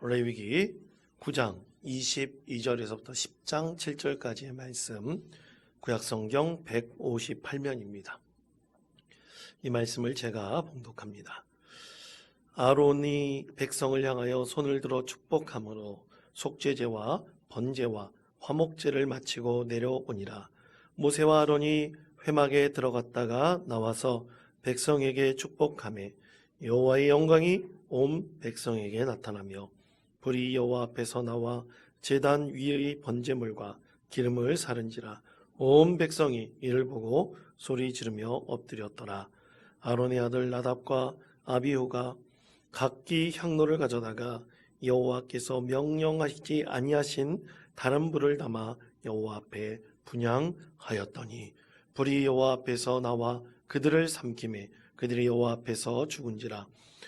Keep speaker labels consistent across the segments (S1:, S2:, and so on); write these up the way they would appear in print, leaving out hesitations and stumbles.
S1: 레위기 9장 22절에서부터 10장 7절까지의 말씀, 구약성경 158면입니다. 이 말씀을 제가 봉독합니다. 아론이 백성을 향하여 손을 들어 축복함으로 속죄제와 번제와 화목제를 마치고 내려오니라. 모세와 아론이 회막에 들어갔다가 나와서 백성에게 축복하매 여호와의 영광이 온 백성에게 나타나며 불이 여호와 앞에서 나와 제단 위의 번제물과 기름을 사른지라. 온 백성이 이를 보고 소리 지르며 엎드렸더라. 아론의 아들 나답과 아비후가 각기 향로를 가져다가 여호와께서 명령하시지 아니하신 다른 불을 담아 여호와 앞에 분향하였더니 불이 여호와 앞에서 나와 그들을 삼키매 그들이 여호와 앞에서 죽은지라.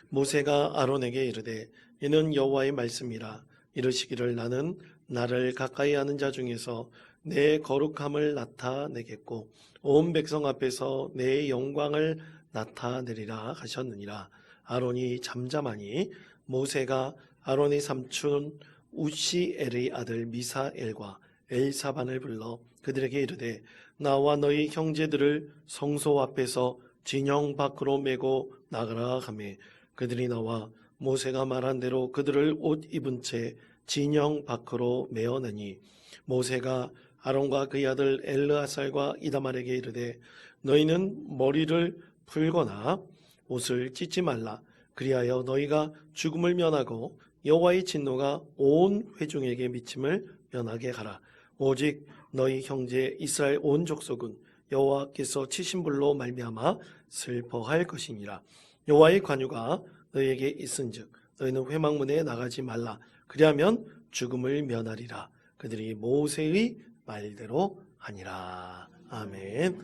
S1: 모세가 아론에게 이르되 이는 여호와의 말씀이라. 이르시기를 나는 나를 가까이 하는 자 중에서 내 거룩함을 나타내겠고 온 백성 앞에서 내 영광을 나타내리라 하셨느니라. 아론이 잠잠하니 모세가 아론의 삼촌 우시엘의 아들 미사엘과 엘사반을 불러 그들에게 이르되 나와 너희 형제들을 성소 앞에서 진영 밖으로 메고 나가라 하매 그들이 나와 모세가 말한 대로 그들을 옷 입은 채 진영 밖으로 메어내니 모세가 아론과 그의 아들 엘르아살과 이다말에게 이르되 너희는 머리를 풀거나 옷을 찢지 말라. 그리하여 너희가 죽음을 면하고 여호와의 진노가 온 회중에게 미침을 면하게 하라. 오직 너희 형제 이스라엘 온 족속은 여호와께서 치신 불로 말미암아 슬퍼할 것이니라. 여호와의 관유가 너희에게 있은즉 너희는 회막문에 나가지 말라. 그리하면 죽음을 면하리라. 그들이 모세의 말대로 하니라. 아멘.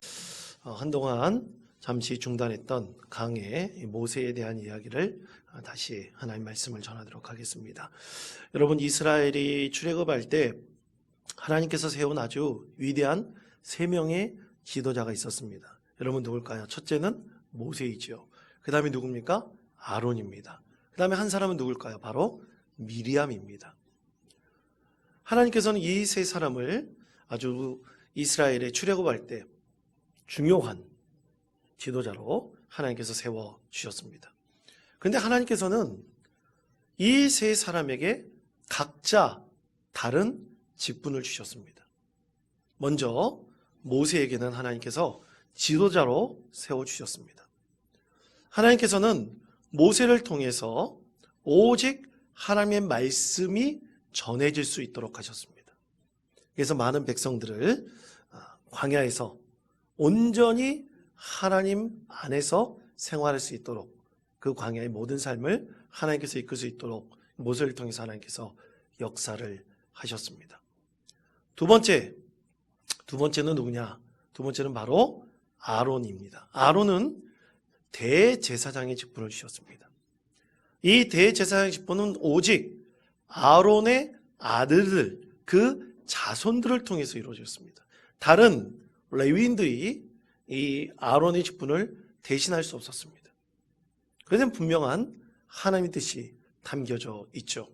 S1: 한동안 잠시 중단했던 강해 모세에 대한 이야기를 다시 하나님 말씀을 전하도록 하겠습니다. 여러분, 이스라엘이 출애굽할 때 하나님께서 세운 아주 위대한 세 명의 지도자가 있었습니다. 여러분 누굴까요? 첫째는 모세이지요. 그 다음에 누굽니까? 아론입니다. 그 다음에 한 사람은 누굴까요? 바로 미리암입니다. 하나님께서는 이 세 사람을 아주 이스라엘에 출애굽할 때 중요한 지도자로 하나님께서 세워주셨습니다. 그런데 하나님께서는 이 세 사람에게 각자 다른 직분을 주셨습니다. 먼저 모세에게는 하나님께서 지도자로 세워주셨습니다. 하나님께서는 모세를 통해서 오직 하나님의 말씀이 전해질 수 있도록 하셨습니다. 그래서 많은 백성들을 광야에서 온전히 하나님 안에서 생활할 수 있도록 그 광야의 모든 삶을 하나님께서 이끌 수 있도록 모세를 통해서 하나님께서 역사를 하셨습니다. 두 번째는 누구냐? 두 번째는 바로 아론입니다. 아론은 대제사장의 직분을 주셨습니다. 이 대제사장의 직분은 오직 아론의 아들들, 그 자손들을 통해서 이루어졌습니다. 다른 레위인들이 이 아론의 직분을 대신할 수 없었습니다. 그래서 분명한 하나님의 뜻이 담겨져 있죠.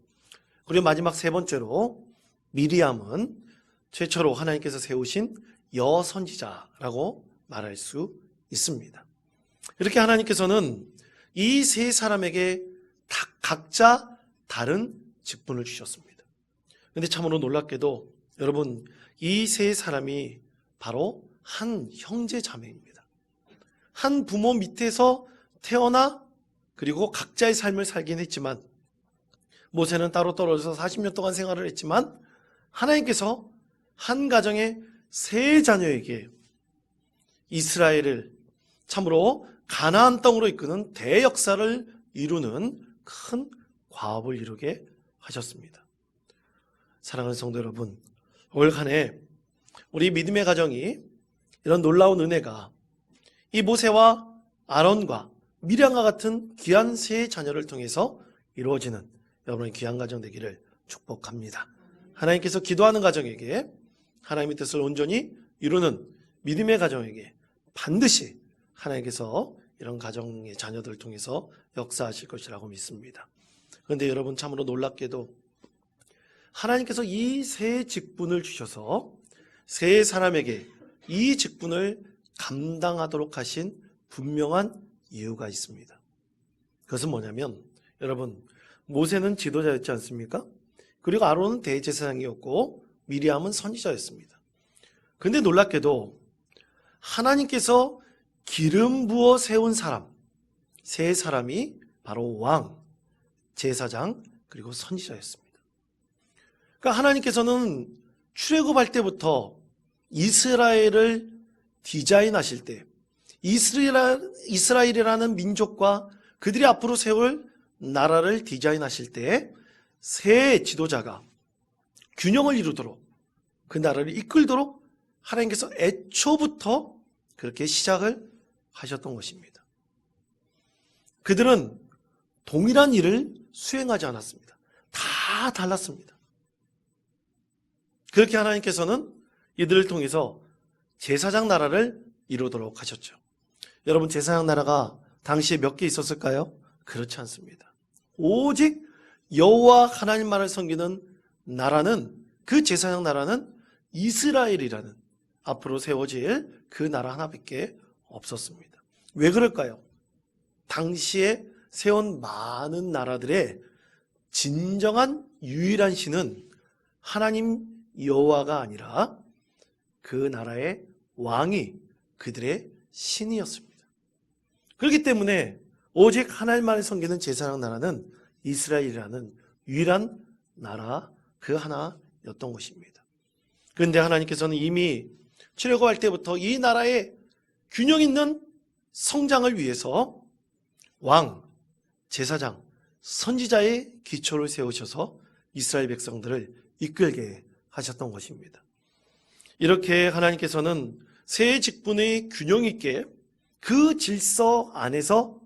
S1: 그리고 마지막 세 번째로 미리암은 최초로 하나님께서 세우신 여선지자라고 말할 수 있습니다. 이렇게 하나님께서는 이 세 사람에게 각자 다른 직분을 주셨습니다. 그런데 참으로 놀랍게도 여러분, 이 세 사람이 바로 한 형제 자매입니다. 한 부모 밑에서 태어나 그리고 각자의 삶을 살긴 했지만, 모세는 따로 떨어져서 40년 동안 생활을 했지만 하나님께서 한 가정의 세 자녀에게 이스라엘을 참으로 가나안 땅으로 이끄는 대역사를 이루는 큰 과업을 이루게 하셨습니다. 사랑하는 성도 여러분, 올 한 해 우리 믿음의 가정이 이런 놀라운 은혜가 이 모세와 아론과 미량과 같은 귀한 세 자녀를 통해서 이루어지는 여러분의 귀한 가정 되기를 축복합니다. 하나님께서 기도하는 가정에게 하나님의 뜻을 온전히 이루는 믿음의 가정에게 반드시 하나님께서 이런 가정의 자녀들을 통해서 역사하실 것이라고 믿습니다. 그런데 여러분 참으로 놀랍게도 하나님께서 이 세 직분을 주셔서 세 사람에게 이 직분을 감당하도록 하신 분명한 이유가 있습니다. 그것은 뭐냐면 여러분 모세는 지도자였지 않습니까? 그리고 아론은 대제사장이었고 미리암은 선지자였습니다. 그런데 놀랍게도 하나님께서 기름 부어 세운 사람 세 사람이 바로 왕, 제사장 그리고 선지자였습니다. 그러니까 하나님께서는 출애굽할 때부터 이스라엘을 디자인하실 때 이스라엘이라는 민족과 그들이 앞으로 세울 나라를 디자인하실 때 새 지도자가 균형을 이루도록 그 나라를 이끌도록 하나님께서 애초부터 그렇게 시작을 하셨던 것입니다. 그들은 동일한 일을 수행하지 않았습니다. 다 달랐습니다. 그렇게 하나님께서는 이들을 통해서 제사장 나라를 이루도록 하셨죠. 여러분 제사장 나라가 당시에 몇 개 있었을까요? 그렇지 않습니다. 오직 여호와 하나님만을 섬기는 나라는 그 제사장 나라는 이스라엘이라는 앞으로 세워질 그 나라 하나밖에 없었습니다. 왜 그럴까요? 당시에 세운 많은 나라들의 진정한 유일한 신은 하나님 여호와가 아니라 그 나라의 왕이 그들의 신이었습니다. 그렇기 때문에 오직 하나님만을 섬기는 제사장 나라는 이스라엘이라는 유일한 나라 그 하나였던 것입니다. 그런데 하나님께서는 이미 출애굽할 때부터 이 나라의 균형 있는 성장을 위해서 왕, 제사장, 선지자의 기초를 세우셔서 이스라엘 백성들을 이끌게 하셨던 것입니다. 이렇게 하나님께서는 세 직분의 균형 있게 그 질서 안에서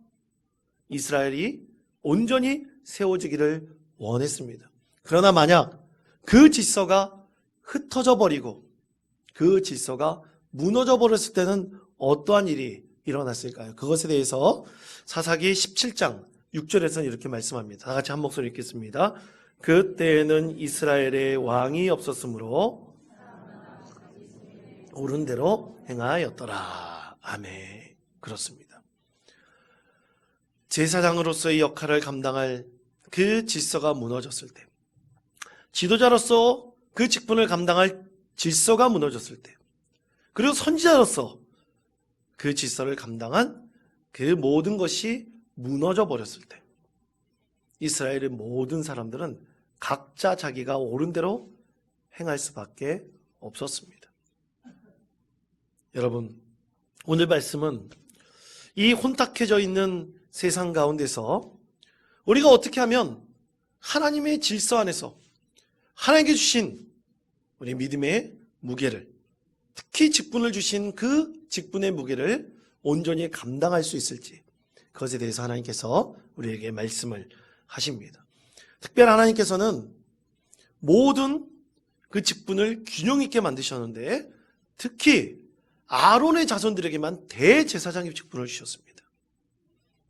S1: 이스라엘이 온전히 세워지기를 원했습니다. 그러나 만약 그 질서가 흩어져 버리고 그 질서가 무너져 버렸을 때는 어떠한 일이 일어났을까요? 그것에 대해서 사사기 17장 6절에서는 이렇게 말씀합니다. 다 같이 한 목소리 읽겠습니다. 그때에는 이스라엘의 왕이 없었으므로 옳은 대로 행하였더라. 아멘. 그렇습니다. 제사장으로서의 역할을 감당할 그 질서가 무너졌을 때, 지도자로서 그 직분을 감당할 질서가 무너졌을 때, 그리고 선지자로서 그 질서를 감당한 그 모든 것이 무너져 버렸을 때, 이스라엘의 모든 사람들은 각자 자기가 옳은 대로 행할 수밖에 없었습니다. 여러분, 오늘 말씀은 이 혼탁해져 있는 세상 가운데서 우리가 어떻게 하면 하나님의 질서 안에서 하나님께 주신 우리 믿음의 무게를, 특히 직분을 주신 그 직분의 무게를 온전히 감당할 수 있을지, 그것에 대해서 하나님께서 우리에게 말씀을 하십니다. 특별히 하나님께서는 모든 그 직분을 균형 있게 만드셨는데 특히 아론의 자손들에게만 대제사장의 직분을 주셨습니다.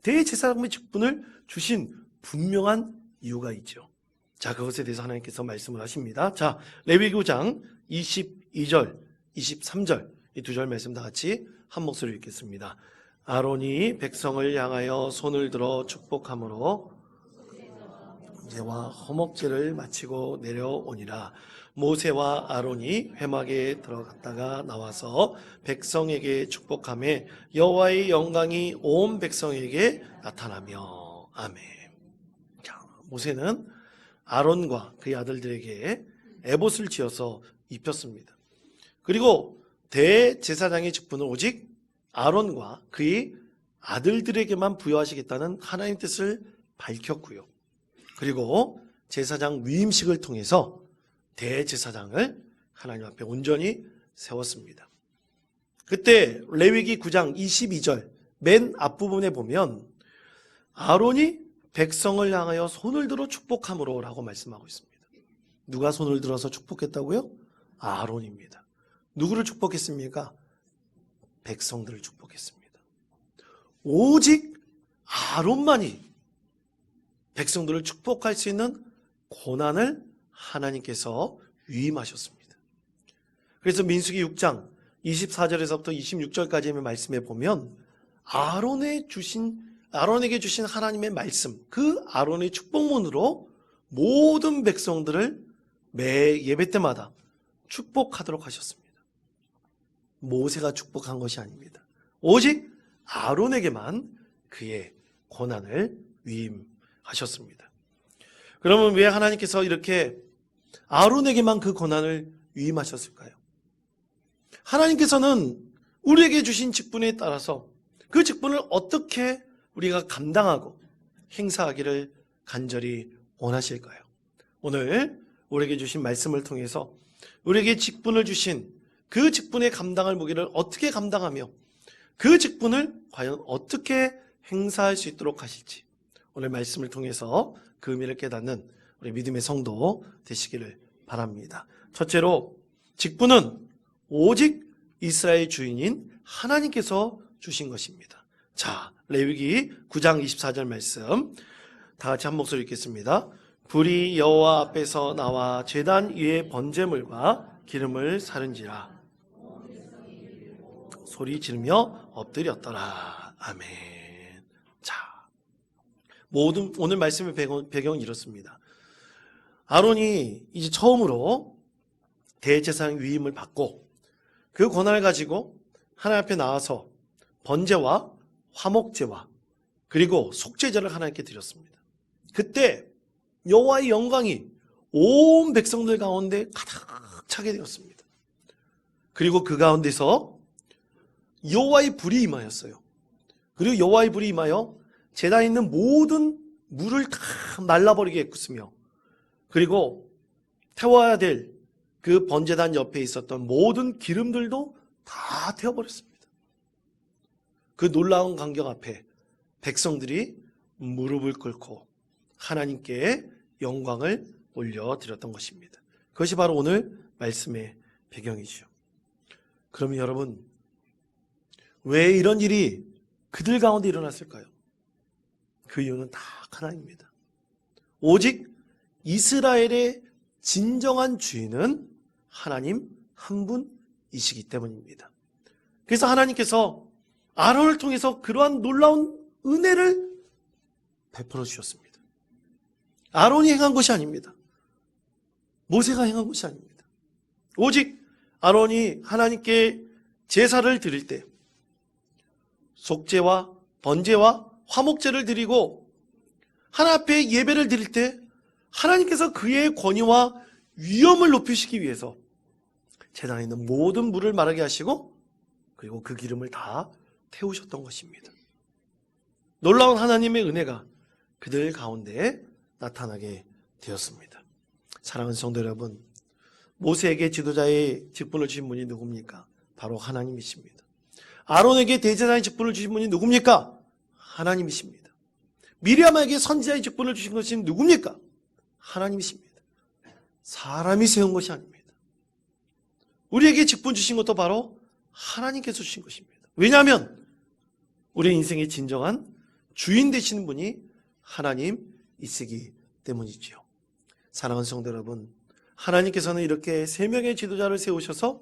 S1: 대제사장의 직분을 주신 분명한 이유가 있죠. 자, 그것에 대해서 하나님께서 말씀을 하십니다. 자, 레위기 9장 22절, 23절 이 두 절 말씀 다 같이 한 목소리 읽겠습니다. 아론이 백성을 향하여 손을 들어 축복함으로 제와 허목제를 마치고 내려오니라. 모세와 아론이 회막에 들어갔다가 나와서 백성에게 축복하며 여호와의 영광이 온 백성에게 나타나며. 아멘. 자, 모세는 아론과 그의 아들들에게 에봇을 지어서 입혔습니다. 그리고 대제사장의 직분을 오직 아론과 그의 아들들에게만 부여하시겠다는 하나님의 뜻을 밝혔고요. 그리고 제사장 위임식을 통해서 대제사장을 하나님 앞에 온전히 세웠습니다. 그때 레위기 9장 22절 맨 앞부분에 보면 아론이 백성을 향하여 손을 들어 축복함으로 라고 말씀하고 있습니다. 누가 손을 들어서 축복했다고요? 아론입니다. 누구를 축복했습니까? 백성들을 축복했습니다. 오직 아론만이 백성들을 축복할 수 있는 고난을 하나님께서 위임하셨습니다. 그래서 민수기 6장 24절에서부터 26절까지의 말씀에 보면 아론에게 주신 하나님의 말씀, 그 아론의 축복문으로 모든 백성들을 매 예배 때마다 축복하도록 하셨습니다. 모세가 축복한 것이 아닙니다. 오직 아론에게만 그의 고난을 위임하셨습니다. 그러면 왜 하나님께서 이렇게 아론에게만 그 고난을 위임하셨을까요? 하나님께서는 우리에게 주신 직분에 따라서 그 직분을 어떻게 우리가 감당하고 행사하기를 간절히 원하실까요? 오늘 우리에게 주신 말씀을 통해서 우리에게 직분을 주신 그 직분의 감당할 무게를 어떻게 감당하며 그 직분을 과연 어떻게 행사할 수 있도록 하실지 오늘 말씀을 통해서 그 의미를 깨닫는 우리 믿음의 성도 되시기를 바랍니다. 첫째로 직분은 오직 이스라엘 주인인 하나님께서 주신 것입니다. 자, 레위기 9장 24절 말씀 다 같이 한 목소리 읽겠습니다. 불이 여호와 앞에서 나와 제단 위에 번제물과 기름을 사른지라 소리 지르며 엎드렸더라. 아멘. 자, 오늘 말씀의 배경은 이렇습니다. 아론이 이제 처음으로 대제사장 위임을 받고 그 권한을 가지고 하나님 앞에 나와서 번제와 화목제와 그리고 속죄제를 하나님께 드렸습니다. 그때 여호와의 영광이 온 백성들 가운데 가득 차게 되었습니다. 그리고 그 가운데서 여호와의 불이 임하였어요. 그리고 여호와의 불이 임하여 제단에 있는 모든 물을 다 말라버리게 했으며 그리고 태워야 될 그 번제단 옆에 있었던 모든 기름들도 다 태워버렸습니다. 그 놀라운 광경 앞에 백성들이 무릎을 꿇고 하나님께 영광을 올려드렸던 것입니다. 그것이 바로 오늘 말씀의 배경이죠. 그러면 여러분, 왜 이런 일이 그들 가운데 일어났을까요? 그 이유는 다 하나입니다. 오직 이스라엘의 진정한 주인은 하나님 한 분이시기 때문입니다. 그래서 하나님께서 아론을 통해서 그러한 놀라운 은혜를 베풀어 주셨습니다. 아론이 행한 것이 아닙니다. 모세가 행한 것이 아닙니다. 오직 아론이 하나님께 제사를 드릴 때 속죄와 번제와 화목제를 드리고 하나님 앞에 예배를 드릴 때 하나님께서 그의 권위와 위엄을 높이시기 위해서 제단에 있는 모든 물을 마르게 하시고 그리고 그 기름을 다 태우셨던 것입니다. 놀라운 하나님의 은혜가 그들 가운데 나타나게 되었습니다. 사랑하는 성도 여러분, 모세에게 지도자의 직분을 주신 분이 누굽니까? 바로 하나님이십니다. 아론에게 대제사장의 직분을 주신 분이 누굽니까? 하나님이십니다. 미리암에게 선지자의 직분을 주신 것이 누굽니까? 하나님이십니다. 사람이 세운 것이 아닙니다. 우리에게 직분 주신 것도 바로 하나님께서 주신 것입니다. 왜냐하면 우리 인생의 진정한 주인 되시는 분이 하나님이시기 때문이지요. 사랑하는 성도 여러분, 하나님께서는 이렇게 세 명의 지도자를 세우셔서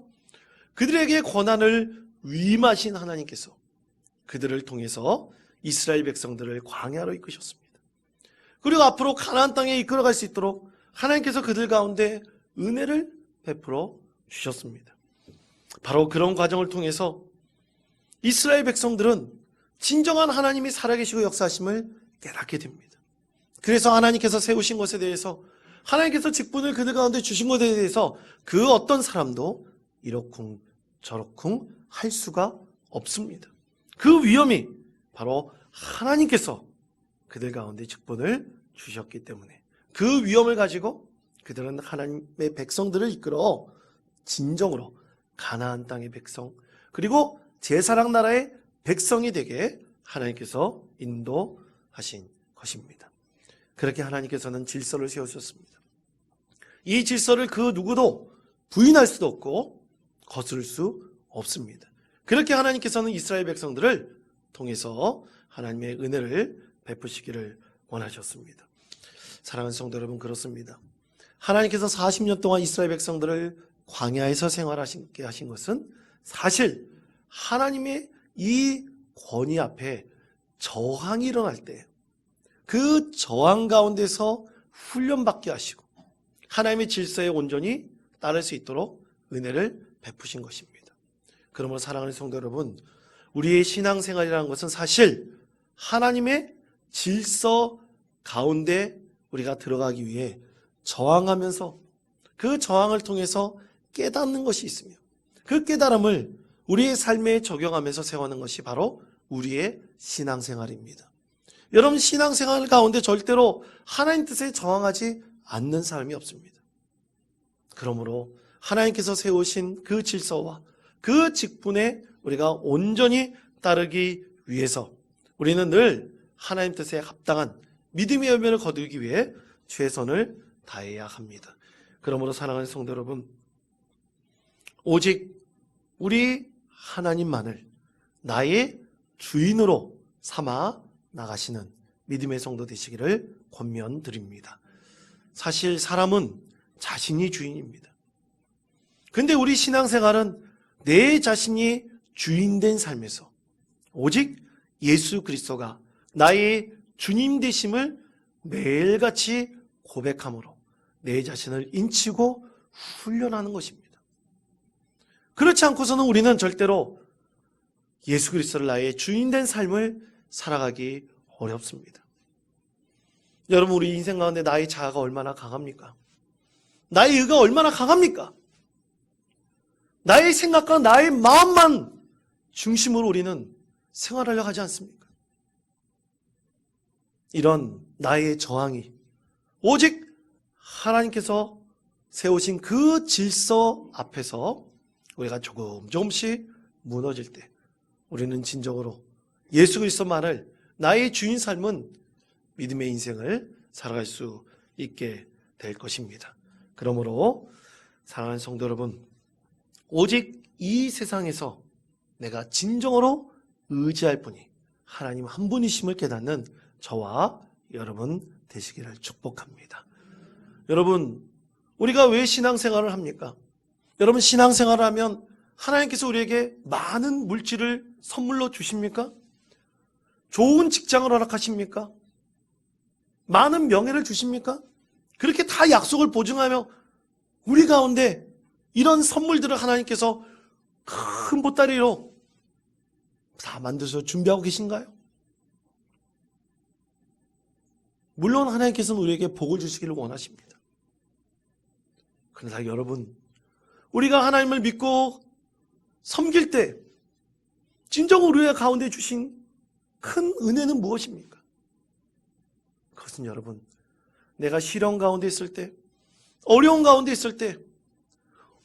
S1: 그들에게 권한을 위임하신 하나님께서 그들을 통해서 이스라엘 백성들을 광야로 이끄셨습니다. 그리고 앞으로 가나안 땅에 이끌어갈 수 있도록 하나님께서 그들 가운데 은혜를 베풀어 주셨습니다. 바로 그런 과정을 통해서 이스라엘 백성들은 진정한 하나님이 살아계시고 역사하심을 깨닫게 됩니다. 그래서 하나님께서 세우신 것에 대해서 하나님께서 직분을 그들 가운데 주신 것에 대해서 그 어떤 사람도 이러쿵 저러쿵 할 수가 없습니다. 그 위엄이 바로 하나님께서 그들 가운데 직분을 주셨기 때문에 그 위엄을 가지고 그들은 하나님의 백성들을 이끌어 진정으로 가나안 땅의 백성 그리고 제사랑 나라의 백성이 되게 하나님께서 인도하신 것입니다. 그렇게 하나님께서는 질서를 세우셨습니다. 이 질서를 그 누구도 부인할 수도 없고 거스를 수 없습니다. 그렇게 하나님께서는 이스라엘 백성들을 통해서 하나님의 은혜를 베푸시기를 원하셨습니다. 사랑하는 성도 여러분, 그렇습니다. 하나님께서 40년 동안 이스라엘 백성들을 광야에서 생활하시게 하신 것은 사실 하나님의 이 권위 앞에 저항이 일어날 때 그 저항 가운데서 훈련받게 하시고 하나님의 질서에 온전히 따를 수 있도록 은혜를 베푸신 것입니다. 그러므로 사랑하는 성도 여러분, 우리의 신앙생활이라는 것은 사실 하나님의 질서 가운데 우리가 들어가기 위해 저항하면서 그 저항을 통해서 깨닫는 것이 있으며 그 깨달음을 우리의 삶에 적용하면서 세워가는 것이 바로 우리의 신앙생활입니다. 여러분, 신앙생활 가운데 절대로 하나님 뜻에 저항하지 않는 사람이 없습니다. 그러므로 하나님께서 세우신 그 질서와 그 직분에 우리가 온전히 따르기 위해서 우리는 늘 하나님 뜻에 합당한 믿음의 열매를 거두기 위해 최선을 다해야 합니다. 그러므로 사랑하는 성도 여러분, 오직 우리 하나님만을 나의 주인으로 삼아 나가시는 믿음의 성도 되시기를 권면드립니다. 사실 사람은 자신이 주인입니다. 근데 우리 신앙생활은 내 자신이 주인된 삶에서 오직 예수 그리스도가 나의 주님 되심을 매일같이 고백함으로 내 자신을 인치고 훈련하는 것입니다. 그렇지 않고서는 우리는 절대로 예수 그리스도를 나의 주인된 삶을 살아가기 어렵습니다. 여러분, 우리 인생 가운데 나의 자아가 얼마나 강합니까? 나의 의가 얼마나 강합니까? 나의 생각과 나의 마음만 중심으로 우리는 생활하려고 하지 않습니까? 이런 나의 저항이 오직 하나님께서 세우신 그 질서 앞에서 우리가 조금씩 무너질 때 우리는 진정으로 예수 그리스도만을 나의 주인 삶은 믿음의 인생을 살아갈 수 있게 될 것입니다. 그러므로 사랑하는 성도 여러분, 오직 이 세상에서 내가 진정으로 의지할 분이 하나님 한 분이심을 깨닫는 저와 여러분 되시기를 축복합니다. 여러분, 우리가 왜 신앙생활을 합니까? 여러분, 신앙생활을 하면 하나님께서 우리에게 많은 물질을 선물로 주십니까? 좋은 직장을 허락하십니까? 많은 명예를 주십니까? 그렇게 다 약속을 보증하며 우리 가운데 이런 선물들을 하나님께서 큰 보따리로 다 만들어서 준비하고 계신가요? 물론 하나님께서는 우리에게 복을 주시기를 원하십니다. 그러나 여러분, 우리가 하나님을 믿고 섬길 때 진정 우리 가운데 주신 큰 은혜는 무엇입니까? 그것은 여러분, 내가 시련 가운데 있을 때, 어려운 가운데 있을 때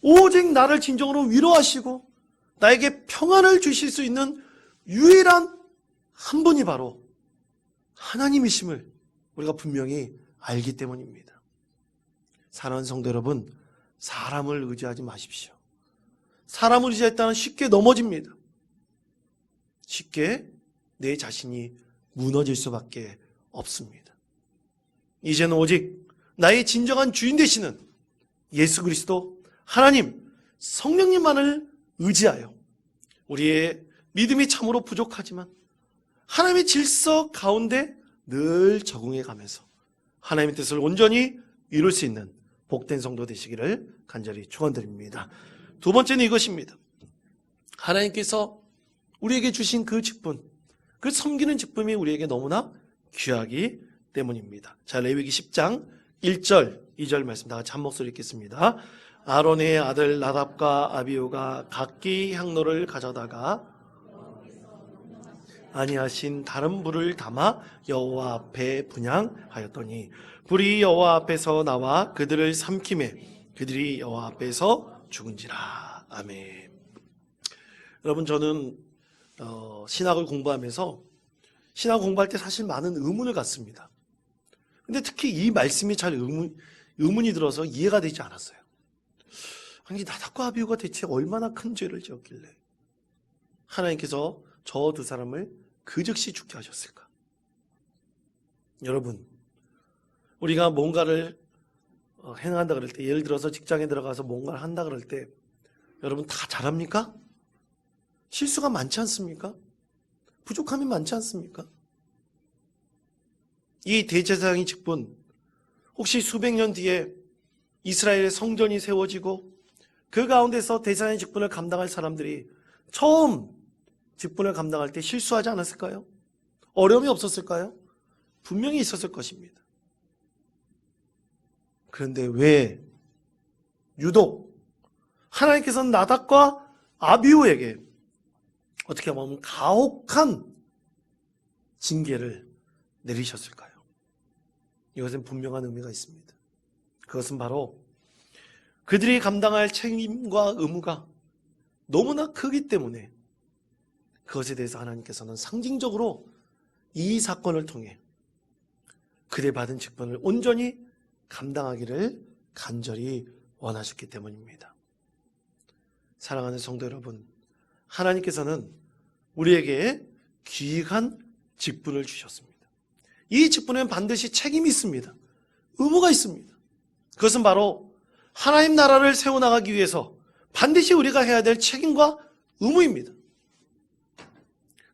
S1: 오직 나를 진정으로 위로하시고 나에게 평안을 주실 수 있는 유일한 한 분이 바로 하나님이심을 우리가 분명히 알기 때문입니다. 사랑하는 성도 여러분, 사람을 의지하지 마십시오. 사람을 의지했다는 쉽게 넘어집니다. 쉽게 내 자신이 무너질 수밖에 없습니다. 이제는 오직 나의 진정한 주인 되시는 예수 그리스도 하나님, 성령님만을 의지하여 우리의 믿음이 참으로 부족하지만 하나님의 질서 가운데 늘 적응해 가면서 하나님의 뜻을 온전히 이룰 수 있는 복된 성도 되시기를 간절히 축원드립니다. 두 번째는 이것입니다. 하나님께서 우리에게 주신 그 직분, 그 섬기는 직분이 우리에게 너무나 귀하기 때문입니다. 자, 레위기 10장 1절, 2절 말씀 다 같이 한 목소리 읽겠습니다. 아론의 아들 나답과 아비후가 각기 향로를 가져다가 아니하신 다른 불을 담아 여호와 앞에 분향하였더니 불이 여호와 앞에서 나와 그들을 삼키매 그들이 여호와 앞에서 죽은지라. 아멘. 여러분, 저는 신학을 공부하면서 신학 공부할 때 사실 많은 의문을 갖습니다. 근데 특히 이 말씀이 잘 의문이 들어서 이해가 되지 않았어요. 아니, 나답과 아비후가 대체 얼마나 큰 죄를 지었길래 하나님께서 저 두 사람을 그 즉시 죽게 하셨을까? 여러분, 우리가 뭔가를 행한다 그럴 때, 예를 들어서 직장에 들어가서 뭔가를 한다 그럴 때 여러분 다 잘합니까? 실수가 많지 않습니까? 부족함이 많지 않습니까? 이 대제사장의 직분, 혹시 수백 년 뒤에 이스라엘의 성전이 세워지고 그 가운데서 대제사장의 직분을 감당할 사람들이 처음 직분을 감당할 때 실수하지 않았을까요? 어려움이 없었을까요? 분명히 있었을 것입니다. 그런데 왜 유독 하나님께서는 나답과 아비후에게 어떻게 보면 가혹한 징계를 내리셨을까요? 이것은 분명한 의미가 있습니다. 그것은 바로 그들이 감당할 책임과 의무가 너무나 크기 때문에 그것에 대해서 하나님께서는 상징적으로 이 사건을 통해 그들이 받은 직분을 온전히 감당하기를 간절히 원하셨기 때문입니다. 사랑하는 성도 여러분, 하나님께서는 우리에게 귀한 직분을 주셨습니다. 이 직분에는 반드시 책임이 있습니다. 의무가 있습니다. 그것은 바로 하나님 나라를 세워나가기 위해서 반드시 우리가 해야 될 책임과 의무입니다.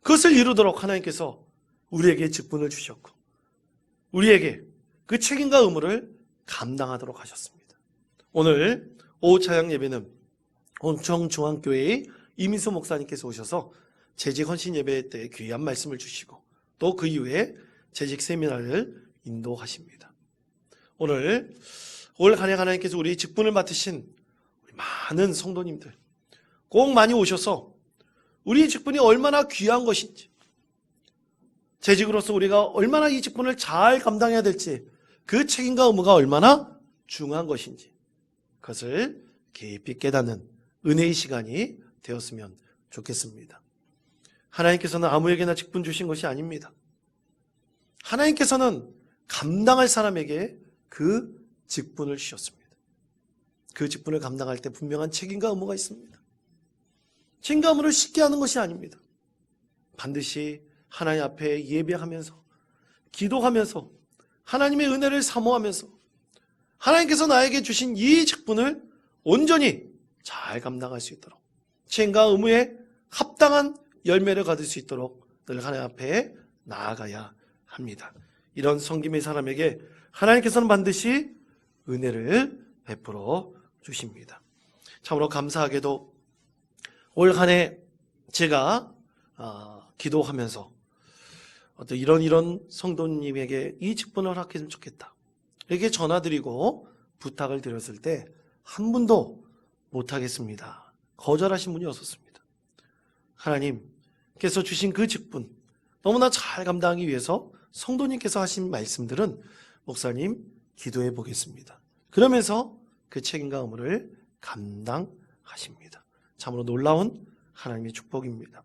S1: 그것을 이루도록 하나님께서 우리에게 직분을 주셨고 우리에게 그 책임과 의무를 감당하도록 하셨습니다. 오늘 오후 차양 예배는 온청중앙교회의 이민수 목사님께서 오셔서 재직 헌신 예배 때 귀한 말씀을 주시고 또 그 이후에 재직 세미나를 인도하십니다. 오늘 올 한 해 하나님께서 우리 직분을 맡으신 많은 성도님들 꼭 많이 오셔서 우리의 직분이 얼마나 귀한 것인지, 재직으로서 우리가 얼마나 이 직분을 잘 감당해야 될지, 그 책임과 의무가 얼마나 중요한 것인지 그것을 깊이 깨닫는 은혜의 시간이 되었으면 좋겠습니다. 하나님께서는 아무에게나 직분 주신 것이 아닙니다. 하나님께서는 감당할 사람에게 그 직분을 주셨습니다. 그 직분을 감당할 때 분명한 책임과 의무가 있습니다. 책임과 의무를 쉽게 하는 것이 아닙니다. 반드시 하나님 앞에 예배하면서 기도하면서 하나님의 은혜를 사모하면서 하나님께서 나에게 주신 이 직분을 온전히 잘 감당할 수 있도록 책임과 의무에 합당한 열매를 거둘 수 있도록 늘 하나님 앞에 나아가야 합니다. 이런 섬김의 사람에게 하나님께서는 반드시 은혜를 베풀어 주십니다. 참으로 감사하게도 올 한 해 제가 기도하면서 어떤 이런 성도님에게 이 직분을 허락했으면 좋겠다 이렇게 전화드리고 부탁을 드렸을 때 한 분도 못하겠습니다, 거절하신 분이 없었습니다. 하나님께서 주신 그 직분 너무나 잘 감당하기 위해서 성도님께서 하신 말씀들은 목사님 기도해 보겠습니다, 그러면서 그 책임과 의무를 감당하십니다. 참으로 놀라운 하나님의 축복입니다.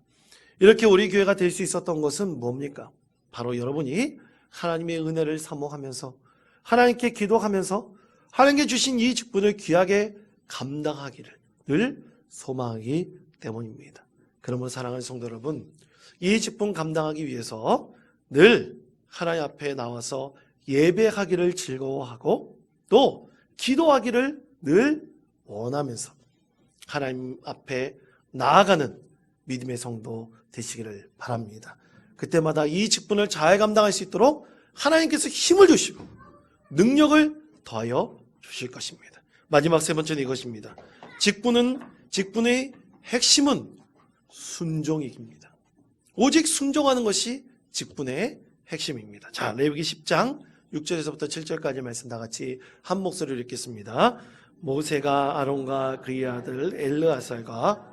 S1: 이렇게 우리 교회가 될 수 있었던 것은 뭡니까? 바로 여러분이 하나님의 은혜를 사모하면서 하나님께 기도하면서 하나님께 주신 이 직분을 귀하게 감당하기를 늘 소망하기 때문입니다. 그러므로 사랑하는 성도 여러분, 이 직분 감당하기 위해서 늘 하나님 앞에 나와서 예배하기를 즐거워하고 또 기도하기를 늘 원하면서 하나님 앞에 나아가는 믿음의 성도 되시기를 바랍니다. 그때마다 이 직분을 잘 감당할 수 있도록 하나님께서 힘을 주시고 능력을 더하여 주실 것입니다. 마지막 세 번째는 이것입니다. 직분의 핵심은 순종입니다. 오직 순종하는 것이 직분의 핵심입니다. 자, 레위기 10장 6절에서부터 7절까지 말씀 다 같이 한 목소리로 읽겠습니다. 모세가 아론과 그의 아들 엘르아살과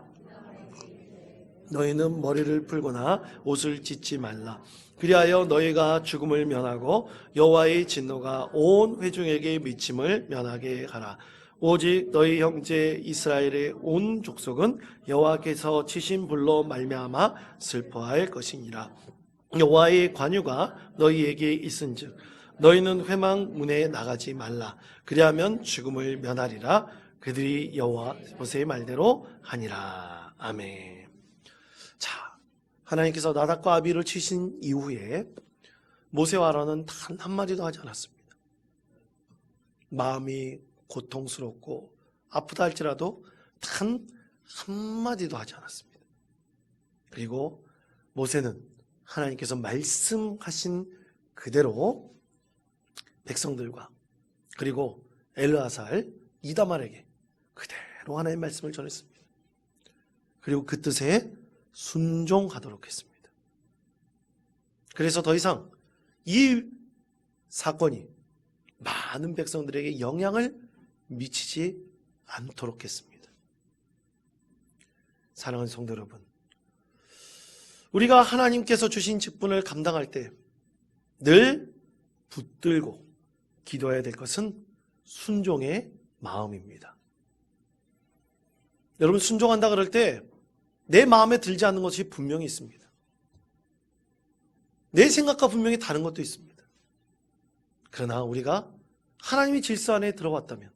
S1: 너희는 머리를 풀거나 옷을 찢지 말라. 그리하여 너희가 죽음을 면하고 여호와의 진노가 온 회중에게 미침을 면하게 하라. 오직 너희 형제 이스라엘의 온 족속은 여호와께서 치신 불로 말미암아 슬퍼할 것이니라. 여호와의 관유가 너희에게 있은즉 너희는 회막 문에 나가지 말라. 그리하면 죽음을 면하리라. 그들이 여호와 모세의 말대로 하니라. 아멘. 자, 하나님께서 나답과 아비를 치신 이후에 모세와 아론은 단 한마디도 하지 않았습니다. 마음이 고통스럽고 아프다 할지라도 단 한마디도 하지 않았습니다. 그리고 모세는 하나님께서 말씀하신 그대로 백성들과 그리고 엘르아살, 이다말에게 그대로 하나님의 말씀을 전했습니다. 그리고 그 뜻에 순종하도록 했습니다. 그래서 더 이상 이 사건이 많은 백성들에게 영향을 미치지 않도록 했습니다. 사랑하는 성도 여러분, 우리가 하나님께서 주신 직분을 감당할 때 늘 붙들고 기도해야 될 것은 순종의 마음입니다. 여러분, 순종한다 그럴 때 내 마음에 들지 않는 것이 분명히 있습니다. 내 생각과 분명히 다른 것도 있습니다. 그러나 우리가 하나님의 질서 안에 들어왔다면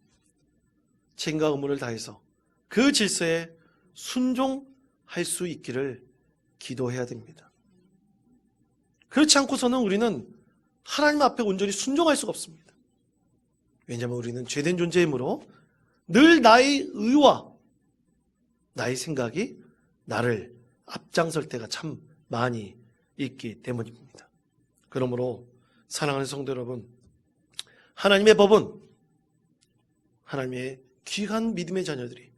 S1: 책임과 의무를 다해서 그 질서에 순종할 수 있기를 기도해야 됩니다. 그렇지 않고서는 우리는 하나님 앞에 온전히 순종할 수가 없습니다. 왜냐하면 우리는 죄된 존재이므로 늘 나의 의와 나의 생각이 나를 앞장설 때가 참 많이 있기 때문입니다. 그러므로 사랑하는 성도 여러분, 하나님의 법은 하나님의 귀한 믿음의 자녀들이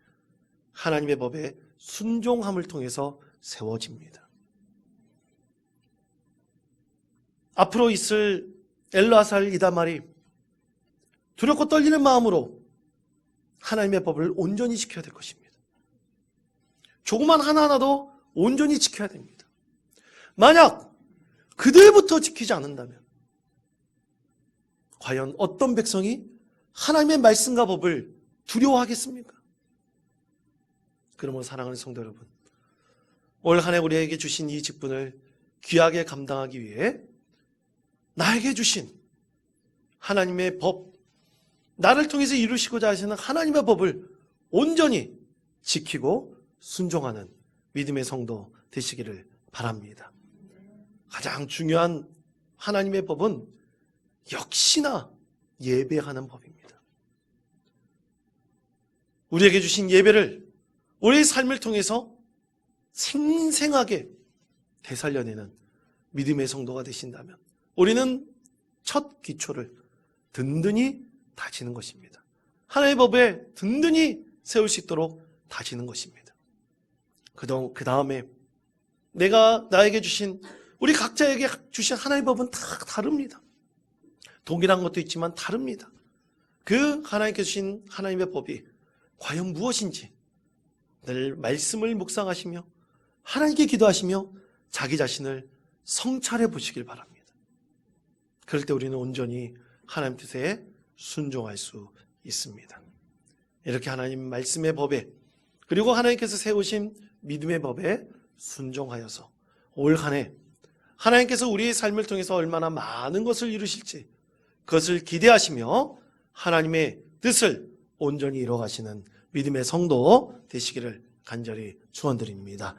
S1: 하나님의 법에 순종함을 통해서 세워집니다. 앞으로 있을 엘르아살, 이다말이 두렵고 떨리는 마음으로 하나님의 법을 온전히 지켜야 될 것입니다. 조그만 하나하나도 온전히 지켜야 됩니다. 만약 그들부터 지키지 않는다면 과연 어떤 백성이 하나님의 말씀과 법을 두려워하겠습니까? 그러므로 사랑하는 성도 여러분, 올 한 해 우리에게 주신 이 직분을 귀하게 감당하기 위해 나에게 주신 하나님의 법, 나를 통해서 이루시고자 하시는 하나님의 법을 온전히 지키고 순종하는 믿음의 성도 되시기를 바랍니다. 가장 중요한 하나님의 법은 역시나 예배하는 법입니다. 우리에게 주신 예배를 우리의 삶을 통해서 생생하게 되살려내는 믿음의 성도가 되신다면 우리는 첫 기초를 든든히 다지는 것입니다. 하나님의 법에 든든히 세울 수 있도록 다지는 것입니다. 그 다음에 내가 나에게 주신, 우리 각자에게 주신 하나님의 법은 다 다릅니다. 동일한 것도 있지만 다릅니다. 그 하나님께 주신 하나님의 법이 과연 무엇인지 늘 말씀을 묵상하시며 하나님께 기도하시며 자기 자신을 성찰해 보시길 바랍니다. 그럴 때 우리는 온전히 하나님 뜻에 순종할 수 있습니다. 이렇게 하나님 말씀의 법에 그리고 하나님께서 세우신 믿음의 법에 순종하여서 올 한 해 하나님께서 우리의 삶을 통해서 얼마나 많은 것을 이루실지 그것을 기대하시며 하나님의 뜻을 온전히 이뤄가시는 믿음의 성도 되시기를 간절히 축원드립니다.